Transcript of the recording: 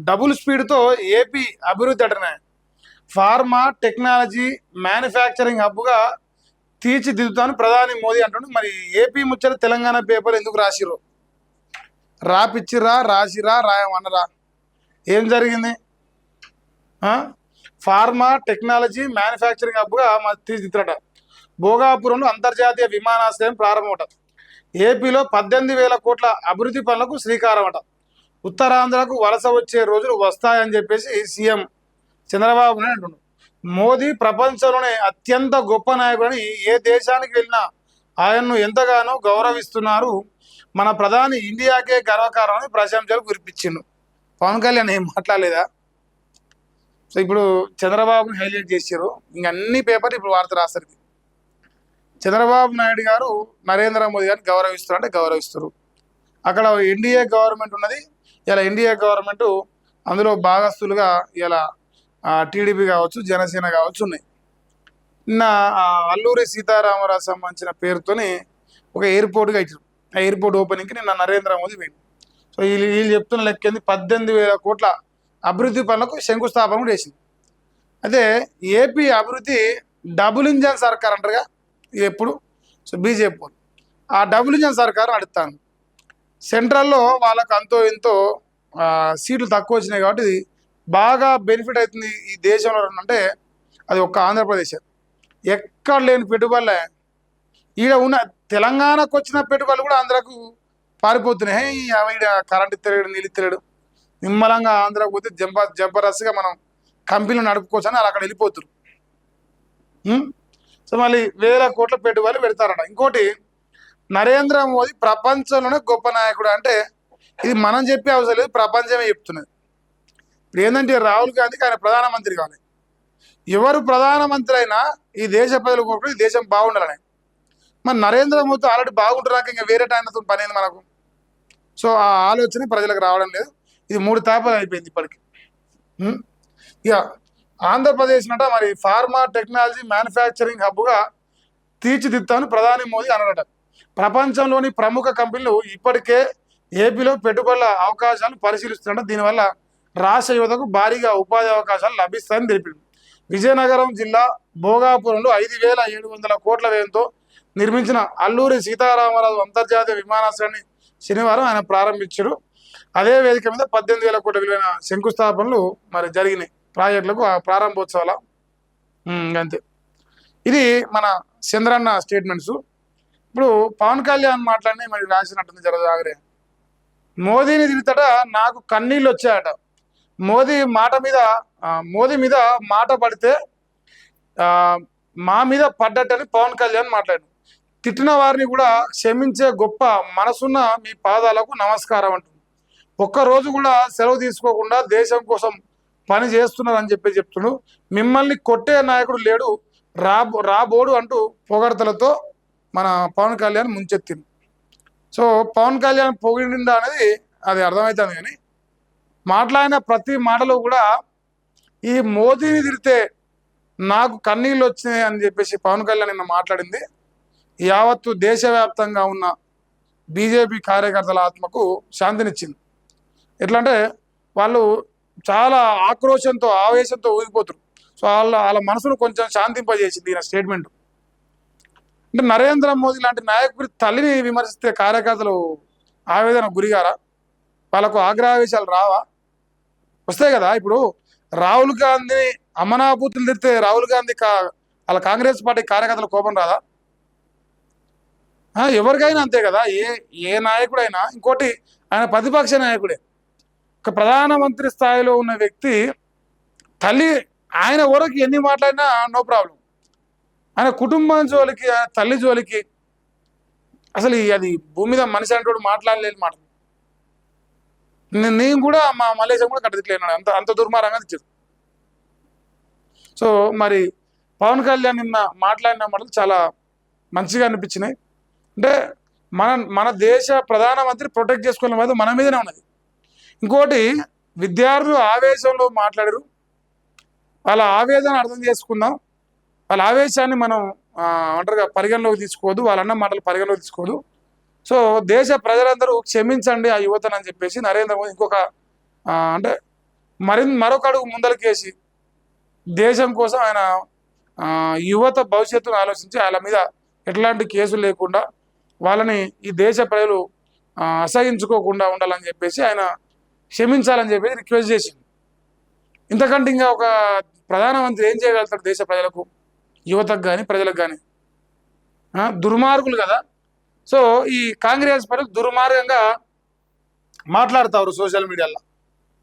Double స్పీడ్తో AP అభివృద్ధి అటనే pharma technology manufacturing హబ్గా తీర్చిదిద్దుతాను ప్రధాని మోదీ అంటుండు. మరి ఏపీ ముచ్చట తెలంగాణ పేపర్ ఎందుకు రాసిర్రు? రాపిచ్చిరా, రాసిరా, రాయమన్నరా? ఏం జరిగింది? ఫార్మా టెక్నాలజీ మ్యానుఫ్యాక్చరింగ్ హబ్గా తీర్చిదిద్దట. భోగాపురంలో అంతర్జాతీయ విమానాశ్రయం ప్రారంభమట. ఏపీలో 18,000 కోట్ల అభివృద్ధి పనులకు శ్రీకారం అట. ఉత్తరాంధ్రకు వలస వచ్చే రోజులు వస్తాయని చెప్పేసి సీఎం చంద్రబాబు నాయుడు అంటున్నాడు. మోదీ ప్రపంచంలోనే అత్యంత గొప్ప నాయకుడని ఏ దేశానికి వెళ్ళినా ఆయన్ను ఎంతగానో గౌరవిస్తున్నారు. మన ప్రధాని ఇండియాకే గర్వకారణమని ప్రశంసలు కురిపించిండు. పవన్ కళ్యాణ్ ఏం మాట్లాడలేదా? సో ఇప్పుడు చంద్రబాబుని హైలైట్ చేశారు. ఇంక అన్ని పేపర్లు ఇప్పుడు వార్త రాస్తారు. చంద్రబాబు నాయుడు గారు నరేంద్ర మోదీ గారిని గౌరవిస్తారు అంటే గౌరవిస్తారు. అక్కడ ఎన్డీఏ గవర్నమెంట్ ఉన్నది. ఇలా ఎన్డీఏ గవర్నమెంట్ అందులో భాగస్తులుగా ఇలా టీడీపీ కావచ్చు, జనసేన కావచ్చు ఉన్నాయి. నిన్న అల్లూరి సీతారామరాజు సంబంధించిన పేరుతోని ఒక ఎయిర్పోర్ట్గా ఇచ్చారు. ఆ ఎయిర్పోర్ట్ ఓపెనింగ్కి నిన్న నరేంద్ర మోదీ పోయింది. సో వీళ్ళు చెప్తున్న లెక్కింది 18,000 కోట్ల అభివృద్ధి పనులకు శంకుస్థాపన కూడా చేసింది. అదే ఏపీ అభివృద్ధి డబుల్ ఇంజన్ సర్కార్ అంటారుగా ఎప్పుడు. సో బీజేపీ ఆ డబుల్ ఇంజన్ సర్కార్ నడుస్తాను. సెంట్రల్లో వాళ్ళకు అంతో ఎంతో సీట్లు తక్కువ వచ్చినాయి కాబట్టి బాగా బెనిఫిట్ అవుతుంది ఈ దేశంలో అంటే అది ఒక్క ఆంధ్రప్రదేశ్. ఎక్కడ లేని పెట్టుబడులే ఈడ ఉన్న తెలంగాణకు వచ్చిన పెట్టుబడులు కూడా ఆంధ్రకు పారిపోతున్నాయి. ఈడ కరెంట్ ఇత్తలేడు, నీళ్ళు ఇత్తలేడు. నిమ్మలంగా ఆంధ్రకు పోతే జబర్దస్త్గా మనం కంపెనీలు నడుపుకోవచ్చు అని అక్కడ వెళ్ళిపోతున్నారు. సో మళ్ళీ 1,000 కోట్ల పెట్టుబడులు పెడతారట. ఇంకోటి, నరేంద్ర మోదీ ప్రపంచంలోనే గొప్ప నాయకుడు అంటే ఇది మనం చెప్పే అవసరం లేదు, ప్రపంచమే చెప్తున్నది. ఇప్పుడు ఏంటంటే రాహుల్ గాంధీకి ఆయన ప్రధానమంత్రి కావాలి. ఎవరు ప్రధానమంత్రి అయినా ఈ దేశ ప్రజలు కోరుకుని ఈ దేశం బాగుండాలని. మరి నరేంద్ర మోదీ ఆల్రెడీ బాగుంటున్నాక ఇంకా వేరే టైంతో పని అయింది మనకు. సో ఆ ఆలోచన ప్రజలకు రావడం లేదు. ఇది 3 తాపాలు అయిపోయింది ఇప్పటికి. ఇక ఆంధ్రప్రదేశ్ నట మరి ఫార్మా టెక్నాలజీ మ్యానుఫ్యాక్చరింగ్ హబ్గా తీర్చిదిద్దామని ప్రధాని మోదీ అన్నారట. ప్రపంచంలోని ప్రముఖ కంపెనీలు ఇప్పటికే ఏపీలో పెట్టుబడుల అవకాశాలు పరిశీలిస్తున్నట్టు. దీనివల్ల రాష్ట్ర యువతకు భారీగా ఉపాధి అవకాశాలు లభిస్తాయని తెలిపింది. విజయనగరం జిల్లా భోగాపురంలో 5,700 కోట్ల వ్యయంతో నిర్మించిన అల్లూరి సీతారామరాజు అంతర్జాతీయ విమానాశ్రయాన్ని శనివారం ఆయన ప్రారంభించారు. అదే వేదిక మీద 18,000 కోట్ల విలువైన శంకుస్థాపనలు మరి జరిగినాయి ప్రాజెక్టులకు ప్రారంభోత్సవాల. అంతే. ఇది మన చంద్రన్న స్టేట్మెంట్స్. ఇప్పుడు పవన్ కళ్యాణ్ మాట్లాడి మరి రాసినట్టుంది జరదాగరే. మోదీని తిరుగుతాడ నాకు కన్నీళ్ళు వచ్చాయట. మోదీ మీద మాట పడితే మా మీద పడ్డట్టని పవన్ కళ్యాణ్ మాట్లాడు. తిట్టిన వారిని కూడా క్షమించే గొప్ప మనసున్న మీ పాదాలకు నమస్కారం అంటుంది. ఒక్కరోజు కూడా సెలవు తీసుకోకుండా దేశం కోసం పని చేస్తున్నారని చెప్తున్నాడు. మిమ్మల్ని కొట్టే నాయకుడు లేడు, రాబోడు అంటూ పొగడతలతో మన పవన్ కళ్యాణ్ ముంచెత్తింది. సో పవన్ కళ్యాణ్ పొగిడిందా అనేది అది అర్థమవుతుంది. కానీ మాట్లాడిన ప్రతి మాటలో కూడా ఈ మోదీని తిరిగితే నాకు కన్నీళ్ళు వచ్చినాయి అని చెప్పేసి పవన్ కళ్యాణ్ నిన్న మాట్లాడింది యావత్తు దేశవ్యాప్తంగా ఉన్న బీజేపీ కార్యకర్తల ఆత్మకు శాంతినిచ్చింది. ఎట్లా అంటే వాళ్ళు చాలా ఆక్రోశంతో ఆవేశంతో ఊగిపోతారు. సో వాళ్ళ మనసును కొంచెం శాంతింపజేసింది ఈయన స్టేట్మెంట్. అంటే నరేంద్ర మోదీ లాంటి నాయకుడి తల్లిని విమర్శిస్తే కార్యకర్తలు ఆవేదన గురిగారా? వాళ్ళకు ఆగ్రహావేశాలు రావా? వస్తాయి కదా. ఇప్పుడు రాహుల్ గాంధీ అమనాభూతులు తిరితే రాహుల్ గాంధీ వాళ్ళ కాంగ్రెస్ పార్టీ కార్యకర్తల కోపం రాదా? ఎవరికైనా అంతే కదా. ఏ నాయకుడైనా. ఇంకోటి, ఆయన ప్రతిపక్ష నాయకుడే. ఒక ప్రధానమంత్రి స్థాయిలో ఉన్న వ్యక్తి తల్లి ఆయన వరకు ఎన్ని మాట్లాడినా నో ప్రాబ్లం. ఆయన కుటుంబం జోలికి, తల్లి జోలికి అసలు అది భూమి మీద మనిషి అంటూ మాట్లాడలేదు మాట. నేను కూడా మా మలేషియా కూడా కట్టదిట్లేనాడు. అంత దుర్మార్గంగా తెచ్చారు. సో మరి పవన్ కళ్యాణ్ నిన్న మాట్లాడిన మాటలు చాలా మంచిగా అనిపించినాయి. అంటే మన దేశ ప్రధానమంత్రి ప్రొటెక్ట్ చేసుకోవడం అనేది మన మీదనే ఉన్నది. ఇంకోటి, విద్యార్థులు ఆవేశంలో మాట్లాడరు. వాళ్ళ ఆవేదన అర్థం చేసుకుందాం. వాళ్ళ ఆవేశాన్ని మనం ఒంటరిగా పరిగణలోకి తీసుకోవద్దు. వాళ్ళన్న మాటలు పరిగణలోకి తీసుకోవద్దు. సో దేశ ప్రజలందరూ క్షమించండి ఆ యువతను అని చెప్పేసి నరేంద్ర మోదీ ఇంకొక అంటే మరొక అడుగు ముందలకేసి దేశం కోసం ఆయన యువత భవిష్యత్తును ఆలోచించి వాళ్ళ మీద ఎట్లాంటి కేసులు లేకుండా వాళ్ళని ఈ దేశ ప్రజలు అసహించుకోకుండా ఉండాలని చెప్పేసి ఆయన క్షమించాలని చెప్పేసి రిక్వెస్ట్ చేసింది. ఇంతకంటే ఇంకా ఒక ప్రధానమంత్రి ఏం చేయగలుగుతాడు దేశ ప్రజలకు, యువతకు కానీ ప్రజలకు కానీ? దుర్మార్గులు కదా. సో ఈ కాంగ్రెస్ ప్రజలు దుర్మార్గంగా మాట్లాడతారు సోషల్ మీడియాలో.